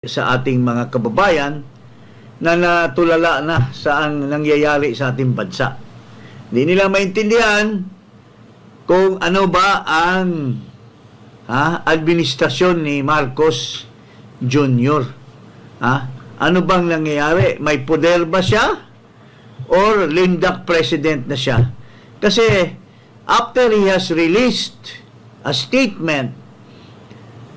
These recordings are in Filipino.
sa ating mga kababayan na natulala na sa ang nangyayari sa ating bansa. Hindi nila maintindihan kung ano ba ang administrasyon ni Marcos Jr. Ano bang nangyayari? May poder ba siya? Or lindak president na siya? Kasi after he has released a statement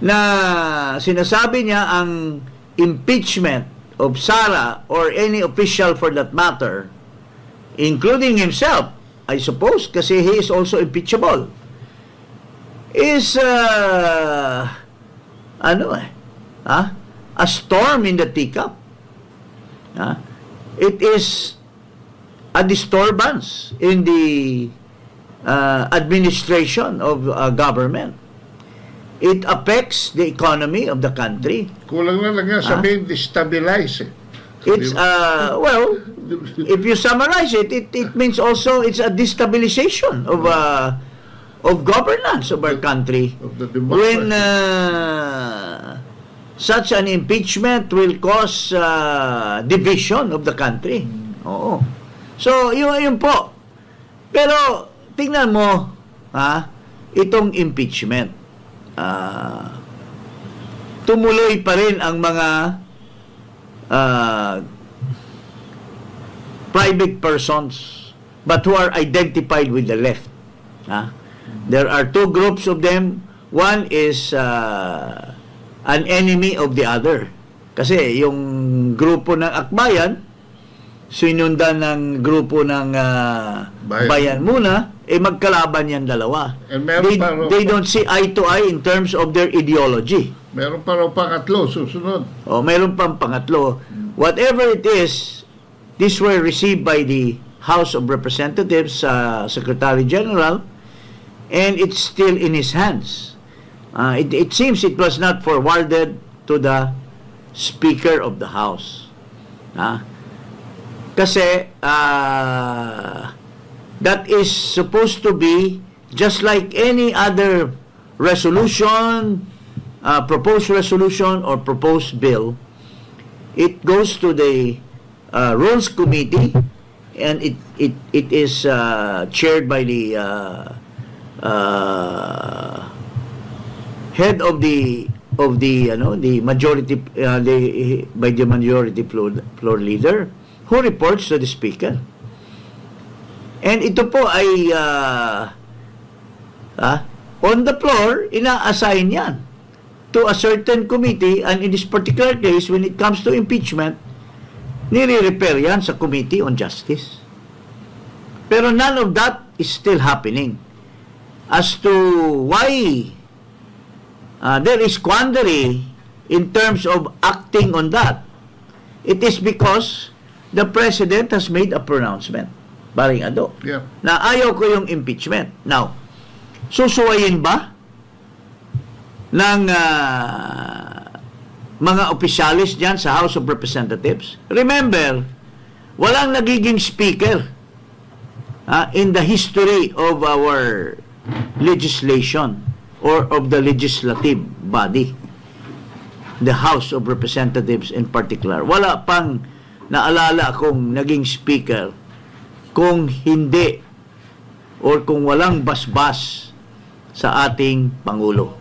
na sinasabi niya ang impeachment of Sara or any official for that matter, including himself, I suppose, kasi he is also impeachable, is a storm in the teacup. It is a disturbance in the administration of government. It affects the economy of the country. Kulang na lang nga sabihin, destabilize. It's, well, if you summarize it, it means also it's a destabilization of governance of our country. Of the democracy. When such an impeachment will cause division of the country. Oo. So, yun po. Pero, tingnan mo, itong impeachment. Tumuloy pa rin ang mga private persons but who are identified with the left. There are two groups of them. One is an enemy of the other. Kasi yung grupo ng Akbayan sinundan ng grupo ng Bayan Muna, magkalaban yan dalawa. They don't see eye to eye in terms of their ideology. Meron pa raw pangatlo, susunod. Meron pang pangatlo. Whatever it is, this were received by the House of Representatives, Secretary General, and it's still in his hands. It seems it was not forwarded to the Speaker of the House. Kasi that is supposed to be just like any other resolution, proposed resolution or proposed bill. It goes to the Rules Committee, and it is chaired by the head of the majority by the majority floor leader, who reports to the Speaker. And ito po ay on the floor, ina-assign yan to a certain committee, and in this particular case, when it comes to impeachment, nire-repair yan sa Committee on Justice. Pero none of that is still happening. As to why there is quandary in terms of acting on that, it is because the President has made a pronouncement, Baring Ado, na ayaw ko yung impeachment. Now, susuwayin ba ng mga opisyalis dyan sa House of Representatives? Remember, walang nagiging speaker in the history of our legislation or of the legislative body, the House of Representatives in particular. Wala pang naalala akong naging speaker kung hindi or kung walang basbas sa ating Pangulo.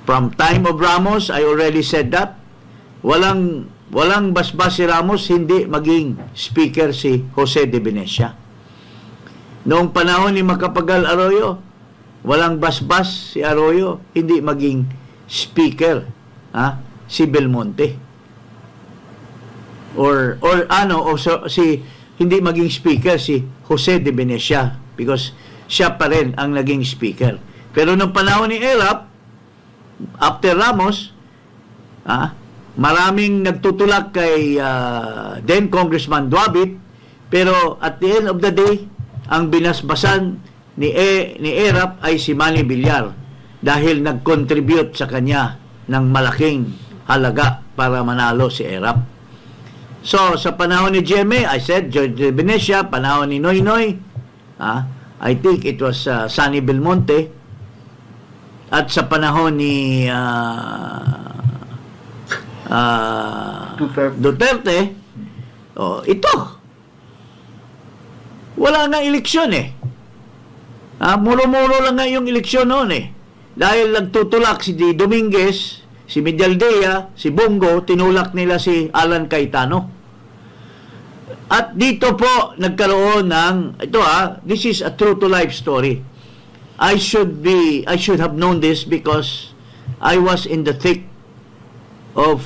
From time of Ramos, I already said that, walang basbas si Ramos, hindi maging speaker si Jose de Venecia. Noong panahon ni Macapagal Arroyo, walang basbas si Arroyo, hindi maging speaker si Belmonte. Hindi maging speaker si Jose de Venecia because siya pa rin ang naging speaker. Pero nung panahon ni Erap, after Ramos, maraming nagtutulak kay then Congressman Duabit, pero at the end of the day, ang binasbasan ni Erap ay si Manny Villar dahil nag-contribute sa kanya ng malaking halaga para manalo si Erap. So, sa panahon ni GMA, I said, George de Venecia, panahon ni Noynoy, I think it was Sonny Belmonte, at sa panahon ni Duterte, ito, wala nga eleksyon muro-muro lang nga yung eleksyon noon Dahil nagtutulak si Dominguez, si Medialdea, si Bongo, tinulak nila si Alan Cayetano. At dito po nagkaroon ng this is a true to life story. I should have known this because I was in the thick of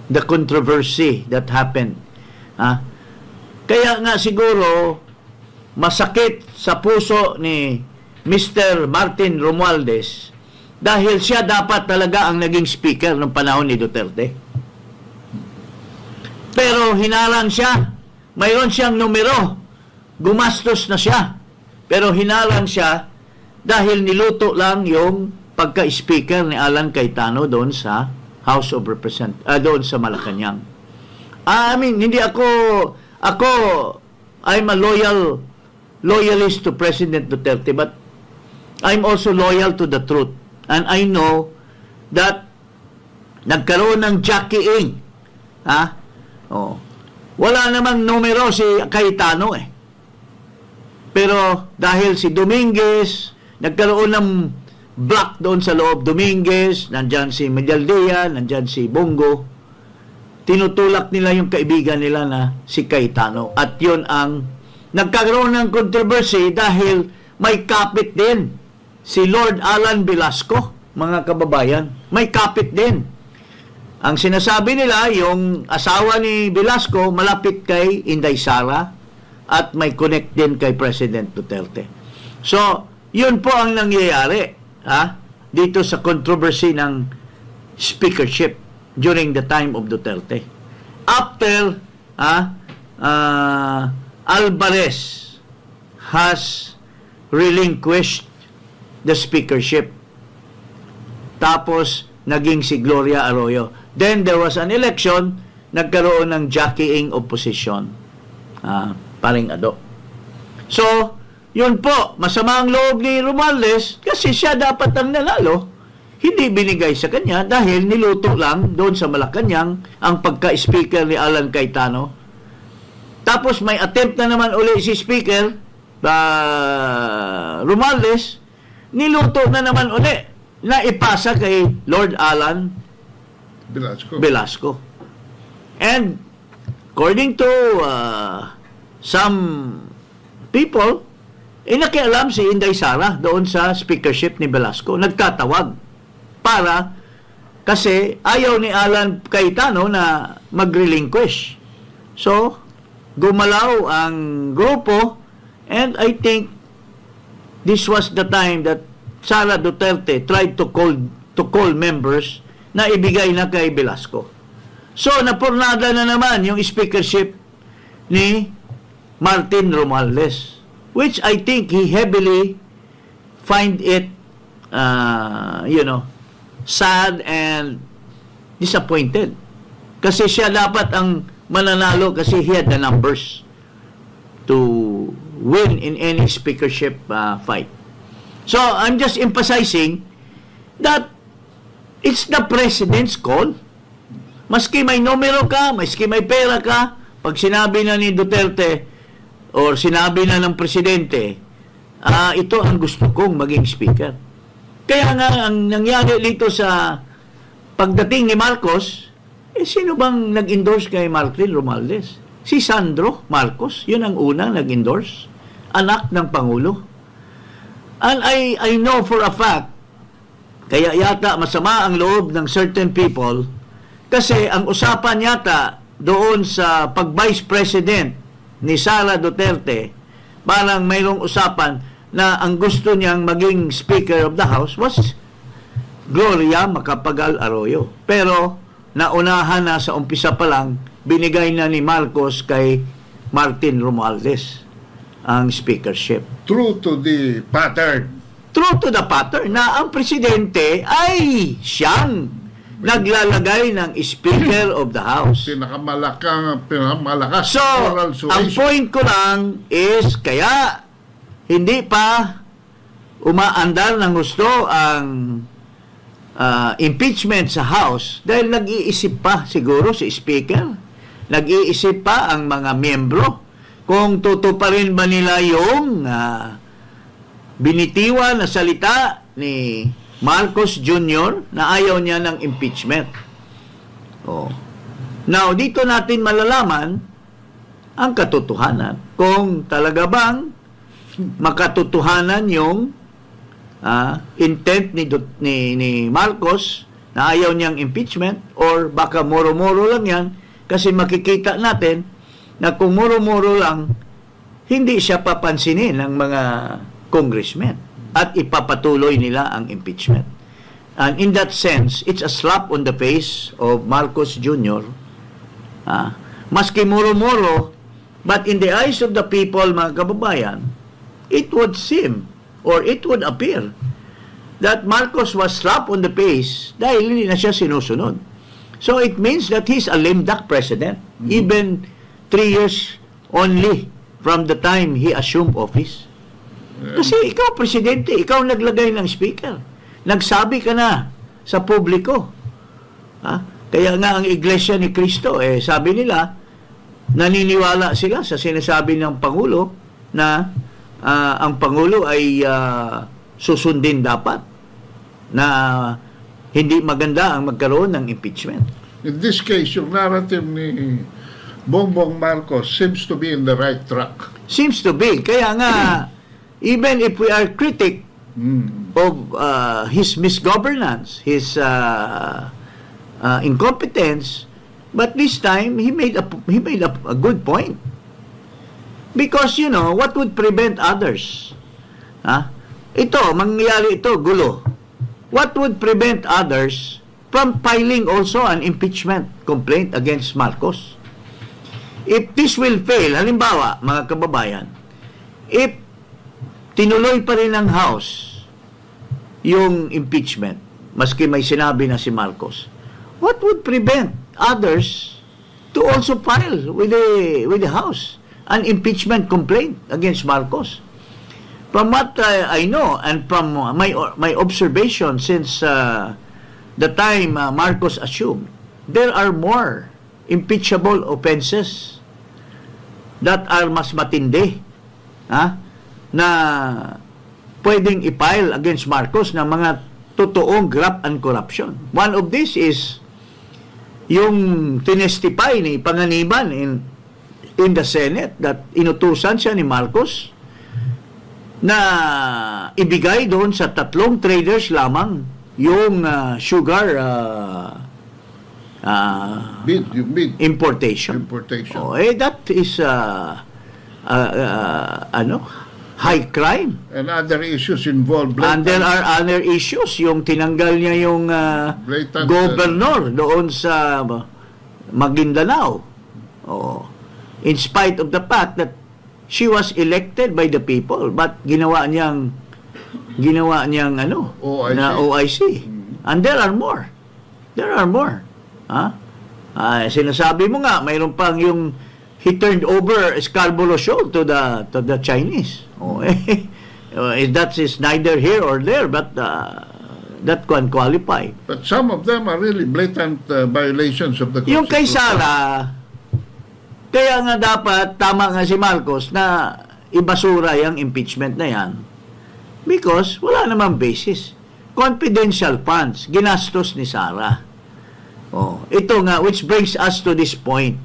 the controversy that happened. Kaya nga siguro masakit sa puso ni Mr. Martin Romualdez dahil siya dapat talaga ang naging speaker ng panahon ni Duterte. Pero hinarang siya. Mayroon siyang numero. Gumastos na siya. Pero hinarang siya dahil niluto lang yung pagka-speaker ni Alan Cayetano doon sa House of Representatives, doon sa Malacanang. Hindi ako, I'm a loyalist to President Duterte, but I'm also loyal to the truth. And I know that nagkaroon ng jockeying. Wala namang numero si Cayetano Pero dahil si Dominguez, nagkaroon ng block doon sa loob. Dominguez, nandyan si Medialdea, nandyan si Bongo. Tinutulak nila yung kaibigan nila na si Cayetano. At yun ang nagkaroon ng controversy dahil may kapit din si Lord Alan Velasco, mga kababayan. May kapit din. Ang sinasabi nila, yung asawa ni Velasco malapit kay Inday Sara at may connect din kay President Duterte. So, yun po ang nangyayari dito sa controversy ng speakership during the time of Duterte. After Alvarez has relinquished the speakership. Tapos, naging si Gloria Arroyo. Then, there was an election, nagkaroon ng jockeying opposition. Paring Ado. So, yun po, masama ang loob ni Romualdez kasi siya dapat ang nanalo. Hindi binigay sa kanya dahil niluto lang doon sa Malacanang ang pagka-speaker ni Alan Cayetano. Tapos may attempt na naman uli si Speaker Romualdez, niluto na naman uli na ipasa kay Lord Alan Velasco. And according to some people, nakialam si Inday Sara doon sa speakership ni Velasco. Nagtatawag para kasi ayaw ni Alan Cayetano na mag-relinquish. So, gumalaw ang grupo and I think this was the time that Sara Duterte tried to call members na ibigay na kay Velasco. So, napurnada na naman yung speakership ni Martin Romualdez, which I think he heavily find it, sad and disappointed. Kasi siya dapat ang mananalo kasi he had the numbers to win in any speakership fight. So, I'm just emphasizing that it's the president's call. Maski may numero ka, maski may pera ka, pag sinabi na ni Duterte or sinabi na ng presidente, ito ang gusto kong maging speaker. Kaya nga, ang nangyari dito sa pagdating ni Marcos, sino bang nag-endorse kay Martin Romualdez? Si Sandro Marcos, yun ang unang nag-endorse. Anak ng Pangulo. And I know for a fact, kaya yata masama ang loob ng certain people, kasi ang usapan yata doon sa pag-vice president ni Sara Duterte, parang mayroong usapan na ang gusto niyang maging Speaker of the House was Gloria Macapagal Arroyo. Pero naunahan na sa umpisa pa lang, binigay na ni Marcos kay Martin Romualdez ang speakership. True to the pattern. True to the pattern na ang presidente ay siyang naglalagay ng Speaker of the House. Pinakamalakas So, moral suasion. ang point ko lang is kaya hindi pa umaandar ng gusto ang impeachment sa House dahil nag-iisip pa siguro si Speaker, nag-iisip pa ang mga miyembro kung tutuparin ba nila yung binitiwan na salita ni Marcos Jr. na ayaw niya ng impeachment. Oh. Now, dito natin malalaman ang katotohanan. Kung talaga bang makatotohanan yung intent ni Marcos na ayaw niyang impeachment or baka moro-moro lang yan kasi makikita natin na kung moro-moro lang, hindi siya papansinin ng mga congressmen at ipapatuloy nila ang impeachment. And in that sense, it's a slap on the face of Marcos Jr. Maski moro-moro, but in the eyes of the people, mga kababayan, it would seem or it would appear that Marcos was slapped on the face dahil hindi na siya sinusunod. So it means that he's a lame duck president, even 3 years only from the time he assumed office. Kasi ikaw, presidente, ikaw naglagay ng speaker. Nagsabi ka na sa publiko. Kaya nga ang Iglesia ni Cristo, sabi nila, naniniwala sila sa sinasabi ng Pangulo na ang Pangulo ay susundin dapat na hindi maganda ang magkaroon ng impeachment. In this case, yung narrative ni Bongbong Marcos seems to be in the right track. Seems to be. Kaya nga, even if we are critic of his misgovernance, his incompetence, but this time he made a good point. Because, what would prevent others? Mangyayari ito, gulo. What would prevent others from filing also an impeachment complaint against Marcos? If this will fail, halimbawa, mga kababayan, if tinuloy pa rin ng House yung impeachment, maski may sinabi na si Marcos, what would prevent others to also file with the House an impeachment complaint against Marcos? From what I know and from my observation since the time Marcos assumed, there are more impeachable offenses that are mas matindi na pwedeng i-file against Marcos na mga totoong graft and corruption. One of this is yung tinestify ni Panganiban in the Senate that inutusan siya ni Marcos na ibigay doon sa 3 traders lamang yung sugar Bid. importation. That is high crime. And other issues involved. And there are other issues. Yung tinanggal niya yung governor doon sa Maguindanao. In spite of the fact that she was elected by the people, but ginawa niyang OIC. na OIC. And there are more. Sinasabi mo nga, mayroon pang yung he turned over Scarborough Shoal to the Chinese. That is neither here or there, but that can qualify. But some of them are really blatant violations of the Constitution. Yung kay Sara, kaya nga dapat, tama nga si Marcos, na ibasura yung impeachment na yan because wala namang basis. Confidential funds, ginastos ni Sara. Ito nga, which brings us to this point,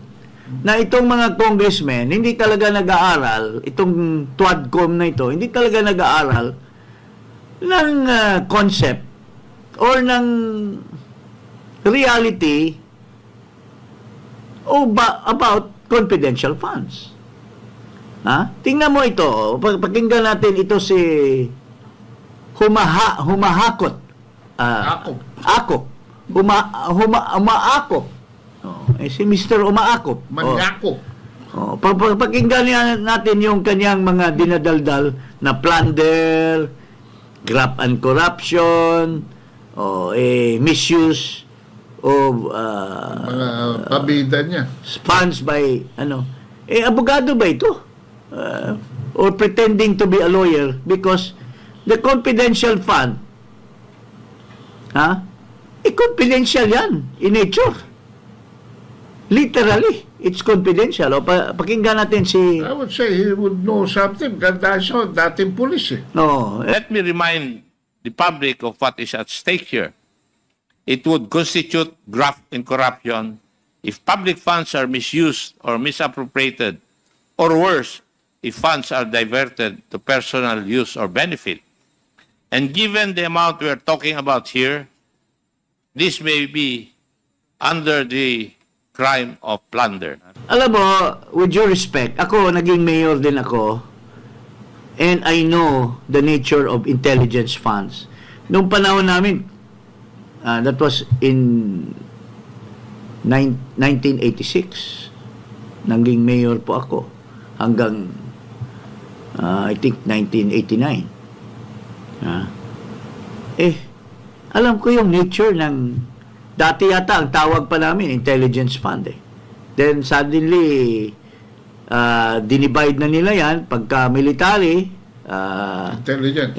na itong mga congressmen, hindi talaga nag-aaral, itong TWADCOM na ito, hindi talaga nag-aaral ng concept or ng reality about confidential funds. Tingnan mo ito. Pakinggan natin ito si Humahakot. Akop. Umaakop. Si Mr. Umaakop. Manyakop. Pakinggan natin yung kanyang mga dinadaldal na plunder, graft and corruption, misuse of mga pabida niya. Funds by abogado ba ito? Or pretending to be a lawyer because the confidential fund confidential yan in nature. Literally, it's confidential. O, pakinggan natin si... I would say he would know something. Ganda siya, dating pulis eh. No, Let me remind the public of what is at stake here. It would constitute graft and corruption if public funds are misused or misappropriated, or worse, if funds are diverted to personal use or benefit. And given the amount we are talking about here, this may be under the crime of plunder. alam mo, with due respect, ako, naging mayor din ako, and I know the nature of intelligence funds. Noong panahon namin, that was in 1986, naging mayor po ako hanggang I think 1989. Alam ko yung nature ng dati yata ang tawag pa namin intelligence fund eh. Then suddenly dinivide na nila yan pagka military,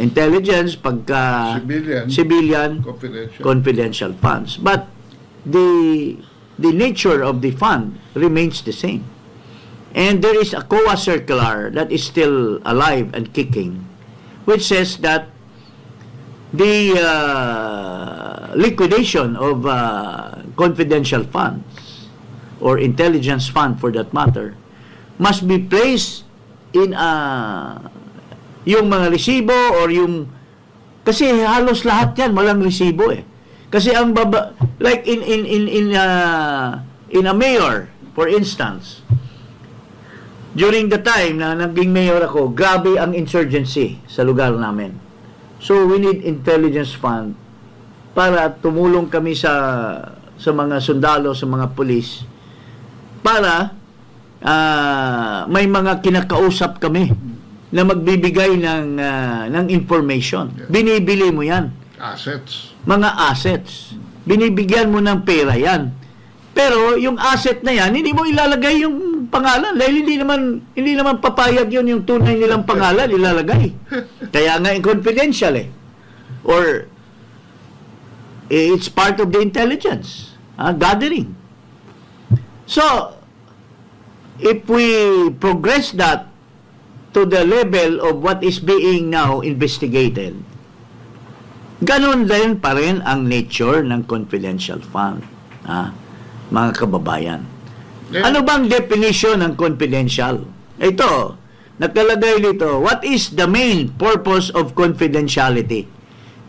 intelligence pagka civilian confidential funds. But the nature of the fund remains the same. And there is a COA circular that is still alive and kicking, which says that the liquidation of confidential funds, or intelligence fund for that matter, must be placed in yung mga resibo or yung, kasi halos lahat yan walang resibo eh. Kasi ang like in a mayor, for instance, during the time na naging mayor ako, grabe ang insurgency sa lugar namin. So we need intelligence fund para tumulong kami sa mga sundalo, sa mga pulis, para may mga kinakausap kami na magbibigay ng information. Binibili mo yan. Mga assets. Binibigyan mo ng pera yan. Pero yung asset na yan, hindi mo ilalagay yung pangalan dahil hindi naman papayag yun yung tunay nilang pangalan ilalagay. Kaya nga confidential eh. Or it's part of the intelligence gathering. So if we progress that to the level of what is being now investigated, ganon din pa rin ang nature ng confidential fund. Mga kababayan. Ano bang definition ng confidential? Ito, nakalagay dito, what is the main purpose of confidentiality?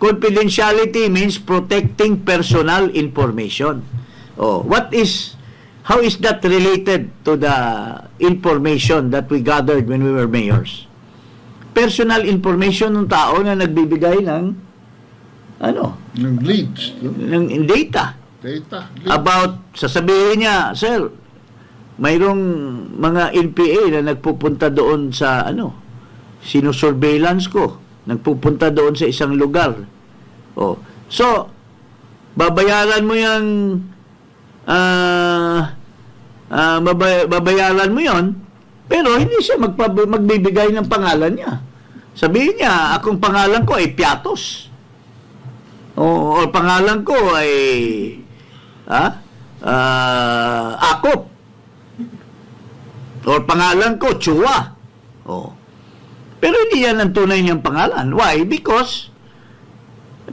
Confidentiality means protecting personal information. How is that related to the information that we gathered when we were mayors? Personal information ng tao na nagbibigay ng leads. Ng data. About, sasabihin niya, sir, mayroong mga NPA na nagpupunta doon sa sinusurveillance ko, nagpupunta doon sa isang lugar. So, babayaran mo yung babayaran mo yon, pero hindi siya magbibigay ng pangalan niya. Sabihin niya, akong pangalan ko ay Piatos. O pangalan ko ay Akop. Or pangalan ko Chua. Pero hindi yan ang tunay niyang pangalan. Why? Because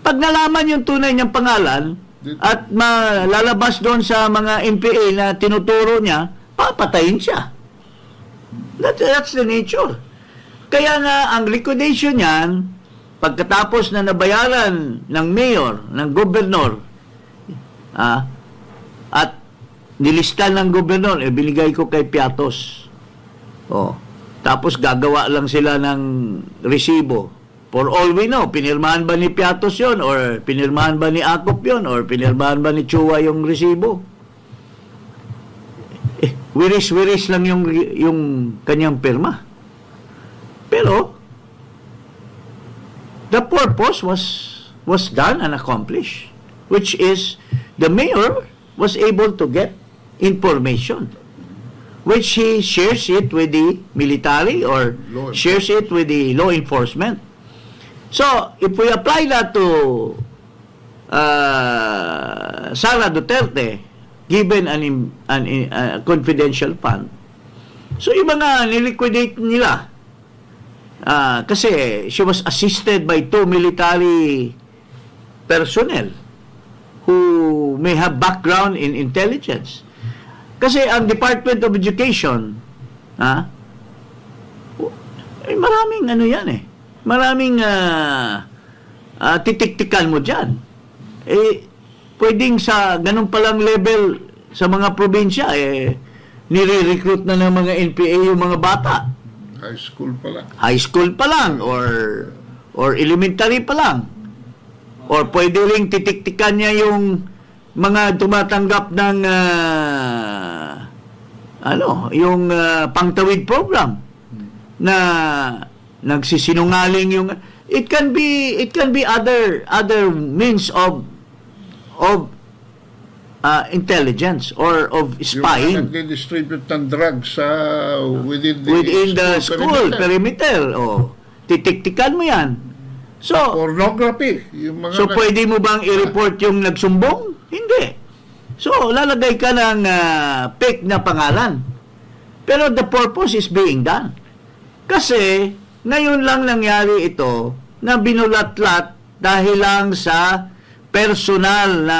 pag nalaman yung tunay niyang pangalan at malalabas doon sa mga NPA na tinuturo niya, papatayin siya. That's the nature. Kaya nga ang liquidation niyan, pagkatapos na nabayaran ng mayor, ng gobernador, at nilistan ng gobernador, binigay ko kay Piatos. Tapos gagawa lang sila ng resibo. For all we know, pinirmahan ba ni Piatos yon, or pinirmahan ba ni Akop yon, or pinirmahan ba ni Chua yung resibo? Wiris-wiris lang yung kanyang pirma. Pero the purpose was done and accomplished, which is the mayor was able to get information, which he shares it with the military or shares it with the law enforcement. So, if we apply that to Sara Duterte given an confidential fund. So yung mga niliquidate nila, kasi she was assisted by 2 military personnel who may have background in intelligence. Kasi ang Department of Education, maraming ano yan eh. Maraming titiktikan mo dyan. Pwedeng sa ganun palang level sa mga probinsya, nire-recruit na ng mga NPA yung mga bata. High school pa lang. High school pa lang or elementary pa lang. Or pwede ring titiktikan niya yung mga tumatanggap ng yung pangtawid program na nagsisinungaling yung it can be other means of intelligence or of spying. Yung nag-distribute ng drugs within the school perimeter. Titiktikan mo yan. So, pornography. Yung mga pwede mo bang i-report yung nagsumbong? Hindi. So, lalagay ka ng fake na pangalan. Pero the purpose is being done. Kasi, ngayon lang nangyari ito na binulatlat dahil lang sa personal na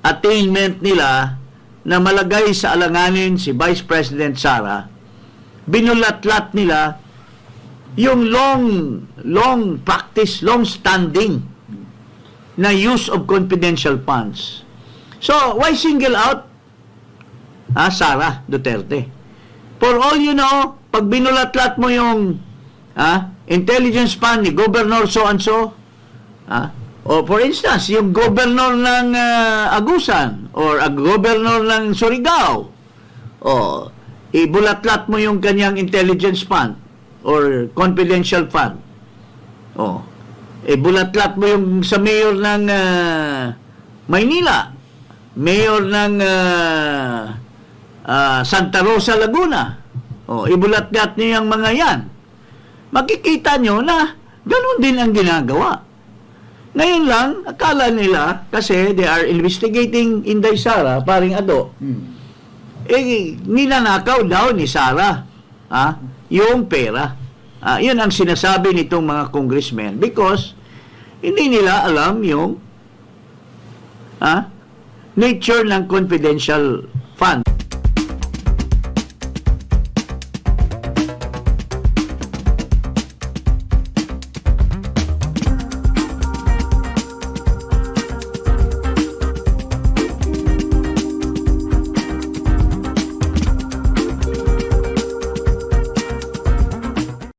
attainment nila na malagay sa alanganin si Vice President Sara. Binulatlat nila yung long practice, long standing na use of confidential funds. So, why single out Sara Duterte? For all you know, pag binulatlat mo yung intelligence fund ni Governor so-and-so, o for instance, yung governor ng Agusan or governor ng Surigao, ibulatlat mo yung kanyang intelligence fund or confidential fund. Ibulatlat mo yung sa mayor ng Maynila, mayor ng Santa Rosa, Laguna. Ibulatlat niyo yung mga yan. Makikita nyo na ganun din ang ginagawa. Ngayon lang, akala nila, kasi they are investigating Inday Sara, paring Ado, ninanakaw daw ni Sara yung pera. Yun ang sinasabi nitong mga congressmen because hindi nila alam yung nature ng confidential fund.